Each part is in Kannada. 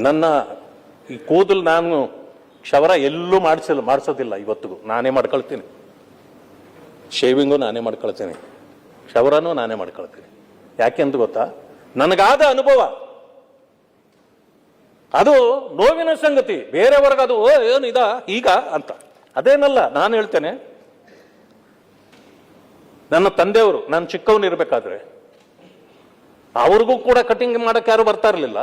ನನ್ನ ಈ ಕೂದಲು ನಾನು ಕ್ಷವರ ಎಲ್ಲೂ ಮಾಡಿಸೋದಿಲ್ಲ ಇವತ್ತಿಗೂ. ನಾನೇ ಮಾಡ್ಕೊಳ್ತೀನಿ, ಶೇವಿಂಗು ನಾನೇ ಮಾಡ್ಕೊಳ್ತೀನಿ, ಕ್ಷವರನೂ ನಾನೇ ಮಾಡ್ಕೊಳ್ತೀನಿ. ಯಾಕೆ ಅಂತ ಗೊತ್ತಾ? ನನಗಾದ ಅನುಭವ ಅದು ನೋವಿನ ಸಂಗತಿ. ಬೇರೆಯವ್ರಿಗೆ ಅದು ಏನು ಈಗ ಅಂತ ಅದೇನಲ್ಲ. ನಾನು ಹೇಳ್ತೇನೆ, ನನ್ನ ತಂದೆಯವರು ನಾನು ಚಿಕ್ಕವನಿರ್ಬೇಕಾದ್ರೆ ಅವ್ರಿಗೂ ಕೂಡ ಕಟಿಂಗ್ ಮಾಡಕ್ಕೆ ಯಾರು ಬರ್ತಾ ಇರಲಿಲ್ಲ.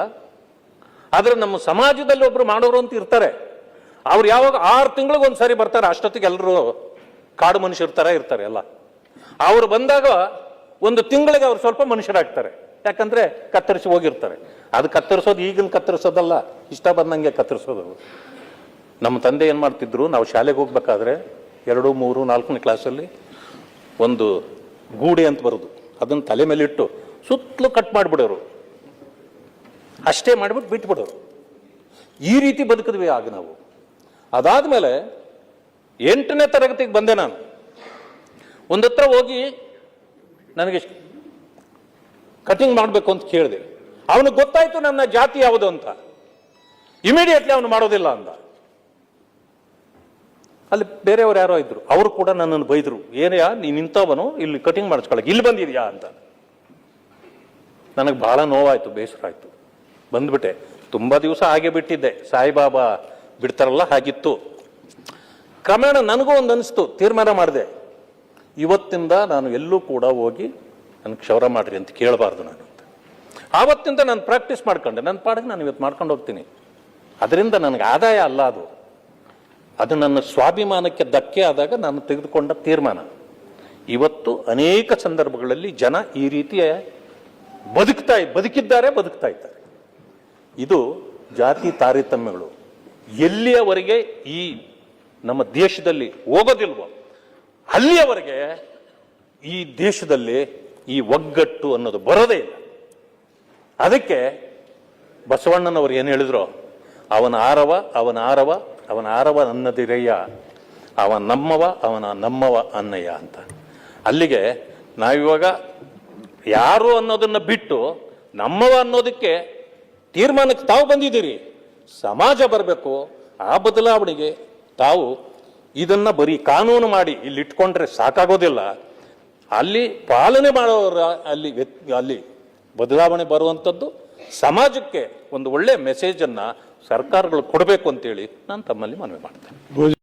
ಆದ್ರೆ ನಮ್ಮ ಸಮಾಜದಲ್ಲಿ ಒಬ್ರು ಮಾಡೋರು ಅಂತ ಇರ್ತಾರೆ. ಅವ್ರು ಯಾವಾಗ 6 ತಿಂಗಳಿಗೆ ಒಂದ್ಸರಿ ಬರ್ತಾರೆ. ಅಷ್ಟೊತ್ತಿಗೆ ಎಲ್ಲರೂ ಕಾಡು ಮನುಷ್ಯರು ಇರ್ತಾರೆ ಎಲ್ಲ. ಅವ್ರು ಬಂದಾಗ 1 ತಿಂಗಳಿಗೆ ಅವ್ರು ಸ್ವಲ್ಪ ಮನುಷ್ಯರಾಗ್ತಾರೆ. ಯಾಕಂದ್ರೆ ಕತ್ತರಿಸಿ ಹೋಗಿರ್ತಾರೆ. ಅದು ಕತ್ತರಿಸೋದು ಈಗಿನ ಕತ್ತರಿಸೋದಲ್ಲ, ಇಷ್ಟ ಬಂದಂಗೆ ಕತ್ತರಿಸೋದು. ನಮ್ಮ ತಂದೆ ಏನ್ ಮಾಡ್ತಿದ್ರು, ನಾವು ಶಾಲೆಗೆ ಹೋಗ್ಬೇಕಾದ್ರೆ 2, 3, 4ನೇ ಕ್ಲಾಸಲ್ಲಿ ಒಂದು ಗೂಡೆ ಅಂತ ಬರೋದು, ಅದನ್ನ ತಲೆ ಮೇಲೆ ಇಟ್ಟು ಸುತ್ತಲೂ ಕಟ್ ಮಾಡಿಬಿಡೋರು. ಅಷ್ಟೇ ಮಾಡಿಬಿಟ್ಟು ಬಿಟ್ಬಿಡೋರು. ಈ ರೀತಿ ಬದುಕಿದ್ವಿ ಆಗ ನಾವು. ಅದಾದ್ಮೇಲೆ 8ನೇ ತರಗತಿಗೆ ಬಂದೆ ನಾನು. ಒಂದತ್ರ ಹೋಗಿ ನನಗೆ ಕಟಿಂಗ್ ಮಾಡಬೇಕು ಅಂತ ಕೇಳಿದೆ. ಅವನಿಗೆ ಗೊತ್ತಾಯ್ತು ನನ್ನ ಜಾತಿ ಯಾವುದು ಅಂತ. ಇಮಿಡಿಯೇಟ್ಲಿ ಅವನು ಮಾಡೋದಿಲ್ಲ ಅಂದ. ಅಲ್ಲಿ ಬೇರೆಯವ್ರು ಯಾರೋ ಇದ್ರು, ಅವರು ಕೂಡ ನನ್ನನ್ನು ಬೈದ್ರು. ಏನಯ್ಯ ನೀನ್ ನಿಂತವನು, ಇಲ್ಲಿ ಕಟಿಂಗ್ ಮಾಡಿಸ್ಕೊಳಕ್ ಇಲ್ಲಿ ಬಂದಿದ್ಯಾ ಅಂತ. ನನಗೆ ಬಹಳ ನೋವಾಯ್ತು, ಬೇಸರ ಆಯ್ತು. ಬಂದ್ಬಿಟ್ಟೆ. ತುಂಬಾ ದಿವಸ ಹಾಗೆ ಬಿಟ್ಟಿದ್ದೆ. ಸಾಯಿಬಾಬಾ ಬಿಡ್ತಾರಲ್ಲ ಹಾಗಿತ್ತು. ಕ್ರಮೇಣ ನನಗೂ ಒಂದು ಅನಿಸ್ತು, ತೀರ್ಮಾನ ಮಾಡಿದೆ, ಇವತ್ತಿಂದ ನಾನು ಎಲ್ಲೂ ಕೂಡ ಹೋಗಿ ನನ್ಗೆ ಕ್ಷೌರ ಮಾಡ್ರಿ ಅಂತ ಕೇಳಬಾರ್ದು ನಾನು ಅಂತ. ಆವತ್ತಿಂದ ನಾನು ಪ್ರಾಕ್ಟೀಸ್ ಮಾಡ್ಕೊಂಡೆ. ನನ್ನ ಪಾಡಿಗೆ ನಾನು ಇವತ್ತು ಮಾಡ್ಕೊಂಡು ಹೋಗ್ತೀನಿ. ಅದರಿಂದ ನನಗೆ ಆದಾಯ ಅಲ್ಲ ಅದು. ಅದು ನನ್ನ ಸ್ವಾಭಿಮಾನಕ್ಕೆ ಧಕ್ಕೆ ಆದಾಗ ನಾನು ತೆಗೆದುಕೊಂಡ ತೀರ್ಮಾನ. ಇವತ್ತು ಅನೇಕ ಸಂದರ್ಭಗಳಲ್ಲಿ ಜನ ಈ ರೀತಿಯ ಬದುಕಿದ್ದಾರೆ, ಬದುಕ್ತಾ ಇದ್ದಾರೆ. ಇದು ಜಾತಿ ತಾರತಮ್ಯಗಳು ಎಲ್ಲಿಯವರೆಗೆ ಈ ನಮ್ಮ ದೇಶದಲ್ಲಿ ಹೋಗೋದಿಲ್ವೋ ಅಲ್ಲಿಯವರೆಗೆ ಈ ದೇಶದಲ್ಲಿ ಈ ಒಗ್ಗಟ್ಟು ಅನ್ನೋದು ಬರೋದೇ ಇಲ್ಲ. ಅದಕ್ಕೆ ಬಸವಣ್ಣನವರು ಏನು ಹೇಳಿದ್ರು, ಅವನ ಆರವ ಅನ್ನದಿರಯ್ಯ, ಅವ ನಮ್ಮವ ಅನ್ನಯ್ಯ ಅಂತ. ಅಲ್ಲಿಗೆ ನಾವಿವಾಗ ಯಾರು ಅನ್ನೋದನ್ನ ಬಿಟ್ಟು ನಮ್ಮವ ಅನ್ನೋದಕ್ಕೆ ತೀರ್ಮಾನಕ್ಕೆ ತಾವು ಬಂದಿದ್ದೀರಿ. ಸಮಾಜ ಬರಬೇಕು. ಆ ಬದಲಾವಣೆಗೆ ತಾವು ಇದನ್ನ ಬರೀ ಕಾನೂನು ಮಾಡಿ ಇಲ್ಲಿ ಇಟ್ಕೊಂಡ್ರೆ ಸಾಕಾಗೋದಿಲ್ಲ. ಅಲ್ಲಿ ಪಾಲನೆ ಮಾಡೋರ ಅಲ್ಲಿ ಬದಲಾವಣೆ ಬರುವಂಥದ್ದು, ಸಮಾಜಕ್ಕೆ ಒಂದು ಒಳ್ಳೆ ಮೆಸೇಜ್ ಅನ್ನ ಸರ್ಕಾರಗಳು ಕೊಡಬೇಕು ಅಂತೇಳಿ ನಾನು ತಮ್ಮಲ್ಲಿ ಮನವಿ ಮಾಡ್ತೇನೆ.